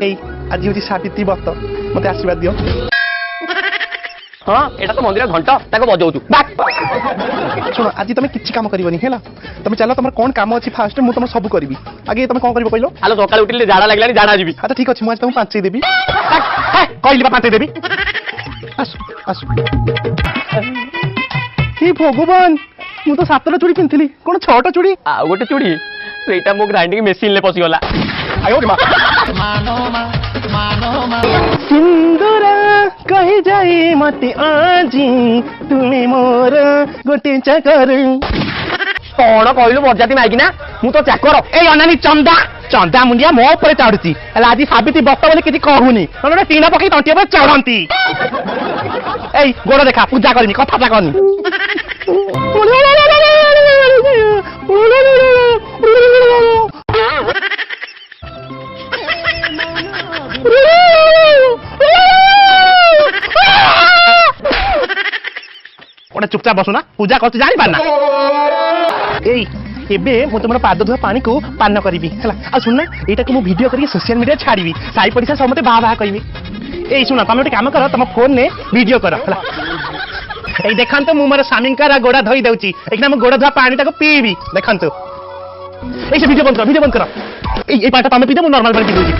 এই আজি হচ্ছে সাবিত্রী ব্রত মতে আশীর্বাদ দিও। হ্যাঁ এটা তো মন্দিরের ঘন্টা তাকে বজাউଛୁ শুণ আজি তুমি কিছু কাম করবনি হল তুমি চাল তোমার কোন কাম আছে ফার্স্ট মু তোমার সবু করবি আগে তুমি কোন করব কইলো। আলো সকালে উঠিলে ঝাড়া লাগলানি ঝাড়া ଯିବି। আচ্ছা ঠিক আছে মু আজ তোমাকে পাঁচেই দেবি কইলি বা পাঁচে দেবি। আসু আসু হে ভগবান মু তো 7টা চুড়ি পিন্ধিলি কোন 6টা চুড়ি ଆଉ ଗୋଟେ ଚୁଡ଼ି ସେଇଟା ମୋ ଗ୍ରାଇଣ୍ଡିଂ ମେସିନରେ ପଶିଗଲା। আয়ো রে মা সিন্দুরা কহি যাই মতে আজি তুমি মোর গোটে চাকর। କଣ କହିଲୁ ବରଯାତ୍ରୀ ମାଇକିନା ମୁଁ ତ ଚାକର। এই অনানি চন্দা চন্দা মুন্ডিয়া ମୋ ଉପରେ ଚଢୁଛି ହେଲେ ଆଜି ସାବିତ୍ରୀ ବ୍ରତ ବୋଲି କିଛି କହୁନି ନହେଲେ ଗୋଟେ ଟିଣ ପକେଇ ତଣ୍ଟି ଉପରେ ଚଢନ୍ତି। এই ଗୋଡ ଦେଖା ପୂଜା କରିନି କଥାଟା କରିନି। ওটা চুপচাপ বসো না পূজা করতে জানিপার না। এই এবে মু তোমার পাদ ধোয়া পানি কু পান করিবি হেলা আর শুন না এইটাকে মু ভিডিও করি সোশ্যাল মিডিয়া ছাড়িবি সাই পড়িশা সমস্তে বাহা বাহা কইবি। এই শুন তুমি গোটে কাম কর তম ফোন নে ভিডিও কর হেলা। এই দেখান্ত মু মোর স্বামীঙ্কার গোড়া ধোই দেউছি এইখানে মু গোড়া ধোয়া পানিটাকে পিইবি দেখান্ত। এই সে ভিডিও বন্ধ কর এই পানিটা তুমি পিদে মু নর্মাল পানি পিই দেউছি।